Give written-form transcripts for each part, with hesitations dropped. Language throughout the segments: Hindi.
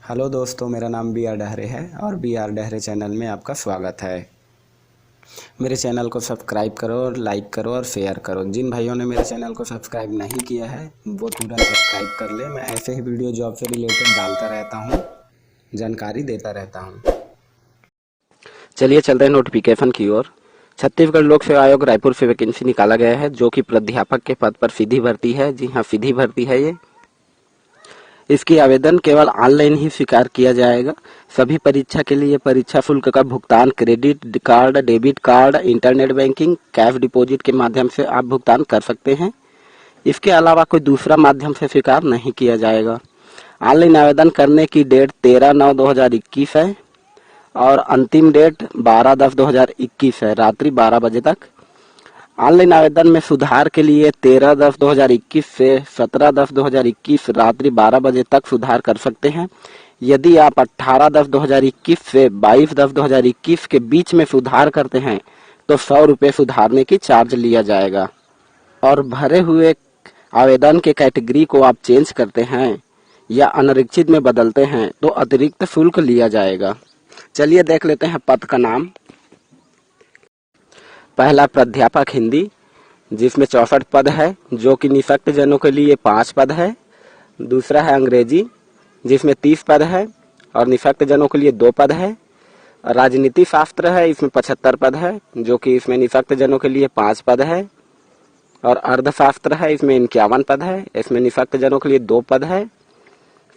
हेलो दोस्तों, मेरा नाम बी आर डहरे है और बी आर डहरे चैनल में आपका स्वागत है। मेरे चैनल को सब्सक्राइब करो और लाइक करो और शेयर करो। जिन भाइयों ने मेरे चैनल को सब्सक्राइब नहीं किया है वो तुरंत सब्सक्राइब कर ले। मैं ऐसे ही वीडियो जॉब से रिलेटेड डालता रहता हूँ, जानकारी देता रहता हूँ। चलिए चलते हैं नोटिफिकेशन की ओर। छत्तीसगढ़ लोक सेवा आयोग रायपुर से वैकेंसी निकाला गया है जो कि प्राध्यापक के पद पर सीधी भर्ती है। जी हाँ, सीधी भर्ती है ये। इसकी आवेदन केवल ऑनलाइन ही स्वीकार किया जाएगा। सभी परीक्षा के लिए परीक्षा शुल्क का भुगतान credit card, debit card, internet banking, cash deposit के माध्यम से आप भुगतान कर सकते हैं। इसके अलावा कोई दूसरा माध्यम से स्वीकार नहीं किया जाएगा। ऑनलाइन आवेदन करने की डेट 13/9/2021 है और अंतिम डेट 12/10/2021 है, रात्रि 12 बजे तक। ऑनलाइन आवेदन में सुधार के लिए 13/10/2021 से 17/10/2021 रात्रि 12 बजे तक सुधार कर सकते हैं। यदि आप 18/10/2021 से 22/10/2021 के बीच में सुधार करते हैं तो 100 रुपये सुधारने की चार्ज लिया जाएगा। और भरे हुए आवेदन के कैटेगरी को आप चेंज करते हैं या अनारक्षित में बदलते हैं तो अतिरिक्त शुल्क लिया जाएगा। चलिए देख लेते हैं पद का नाम। पहला प्राध्यापक हिंदी, जिसमें 64 पद है जो कि निःशक्त जनों के लिए 5 पद है। दूसरा है अंग्रेजी, जिसमें 30 पद है और निःशक्त जनों के लिए 2 पद है। राजनीति शास्त्र है, इसमें 75 पद है जो कि इसमें निःशक्त जनों के लिए 5 पद है। और अर्थशास्त्र है, इसमें 51 पद है, इसमें निःशक्त जनों के लिए 2 पद है।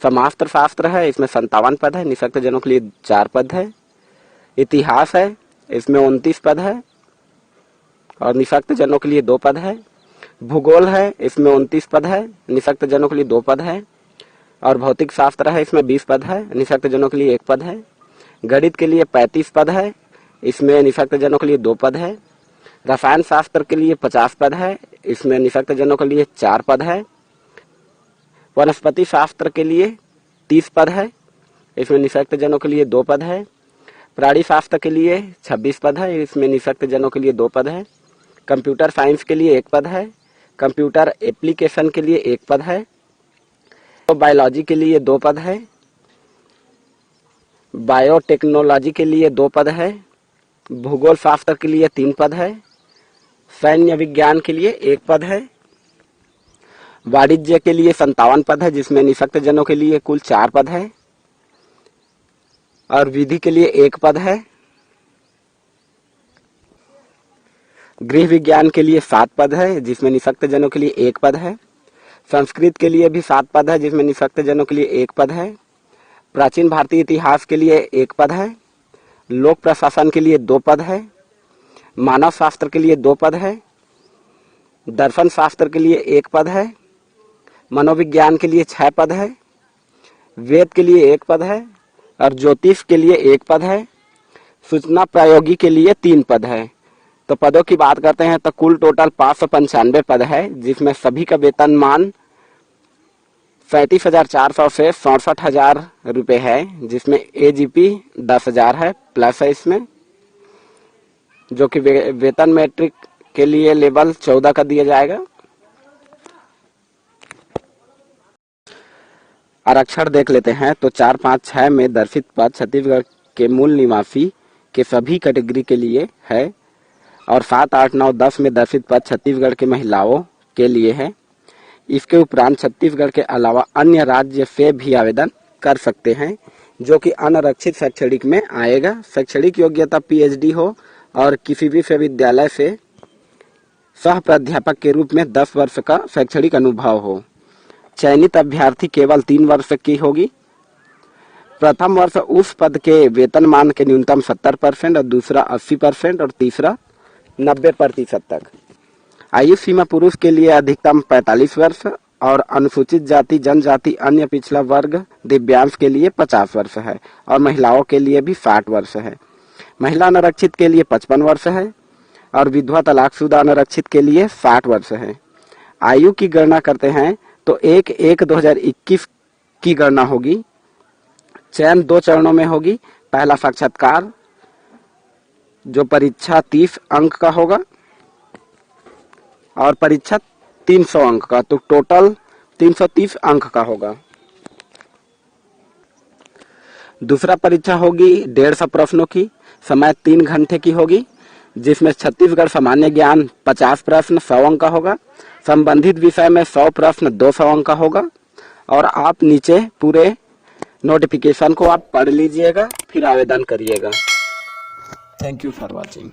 समाज शास्त्र है, इसमें 57 पद है, निःशक्त जनों के लिए 4 पद है। इतिहास है, इसमें 29 पद है और निःशक्त जनों के लिए 2 पद है। भूगोल है, इसमें 29 पद है, निःशक्त जनों के लिए 2 पद है। और भौतिक शास्त्र है, इसमें 20 पद है, निःशक्त जनों के लिए 1 पद है। गणित के लिए 35 पद है, इसमें निःशक्त जनों के लिए 2 पद है। रसायन शास्त्र के लिए 50 पद है, इसमें निःशक्त जनों के लिए 4 पद है। वनस्पति शास्त्र के लिए 30 पद है, इसमें निःशक्त जनों के लिए 2 पद है। प्राणी शास्त्र के लिए 26 पद है, इसमें निःशक्त जनों के लिए 2 पद है। कंप्यूटर साइंस के लिए 1 पद है। कंप्यूटर एप्लीकेशन के लिए 1 पद है। तो बायोलॉजी के लिए 2 पद है। बायोटेक्नोलॉजी के लिए 2 पद है। भूगोल शास्त्र के लिए 3 पद है। सैन्य विज्ञान के लिए 1 पद है। वाणिज्य के लिए 57 पद है, जिसमें निःशक्त जनों के लिए कुल 4 पद है। और विधि के लिए 1 पद है। गृह विज्ञान के लिए 7 पद है, जिसमें निःशक्त जनों के लिए 1 पद है। संस्कृत के लिए भी 7 पद है, जिसमें निःशक्त जनों के लिए 1 पद है। प्राचीन भारतीय इतिहास के लिए 1 पद है। लोक प्रशासन के लिए 2 पद है। मानव शास्त्र के लिए 2 पद है। दर्शन शास्त्र के लिए 1 पद है। मनोविज्ञान के लिए 6 पद है। वेद के लिए 1 पद है और ज्योतिष के लिए 1 पद है। सूचना प्रौद्योगिकी के लिए 3 पद है। तो पदों की बात करते हैं तो कुल टोटल 595 पद है, जिसमें सभी का वेतनमान 37,400 से 67,000 रुपये है, जिसमें एजीपी 10,000 है प्लस है इसमें, जो कि वेतन मैट्रिक के लिए लेवल 14 का दिया जाएगा। आरक्षण देख लेते हैं तो 4, 5, 6 में दर्शित पद छत्तीसगढ़ के मूल निवासी के सभी कैटेगरी के लिए है और 7, 8, 9, 10 में दर्शित पद छत्तीसगढ़ के महिलाओं के लिए है। इसके उपरांत छत्तीसगढ़ के अलावा अन्य राज्य से भी आवेदन कर सकते हैं, जो कि अनारक्षित शैक्षणिक में आएगा। शैक्षणिक योग्यता पीएचडी हो और किसी भी विश्वविद्यालय से सह प्राध्यापक के रूप में 10 वर्ष का शैक्षणिक अनुभव हो। चयनित अभ्यर्थी केवल 3 वर्ष की होगी। प्रथम वर्ष उस पद के वेतनमान के न्यूनतम 70% और दूसरा 80% और तीसरा 90% तक। आयु सीमा पुरुष के लिए अधिकतम 45 वर्ष और अनुसूचित जाति, जनजाति, अन्य पिछड़ा वर्ग, दिव्यांग के लिए 50 वर्ष है और महिलाओं के लिए भी 60 वर्ष है। महिला अनारक्षित के लिए 55 वर्ष है और विधवा तलाकशुदा अनारक्षित के लिए 60 वर्ष है। आयु की गणना करते हैं तो 1/1/2021 की गणना होगी। चयन 2 चरणों में होगी। पहला साक्षात्कार, जो परीक्षा 30 अंक का होगा और परीक्षा 300 अंक का, तो टोटल 330 अंक का होगा। दूसरा परीक्षा होगी 150 प्रश्नों की, समय 3 घंटे की होगी, जिसमें छत्तीसगढ़ सामान्य ज्ञान 50 प्रश्न 100 अंक का होगा, संबंधित विषय में 100 प्रश्न 200 अंक का होगा। और आप नीचे पूरे नोटिफिकेशन को आप पढ़ लीजिएगा, फिर आवेदन करिएगा। Thank you for watching.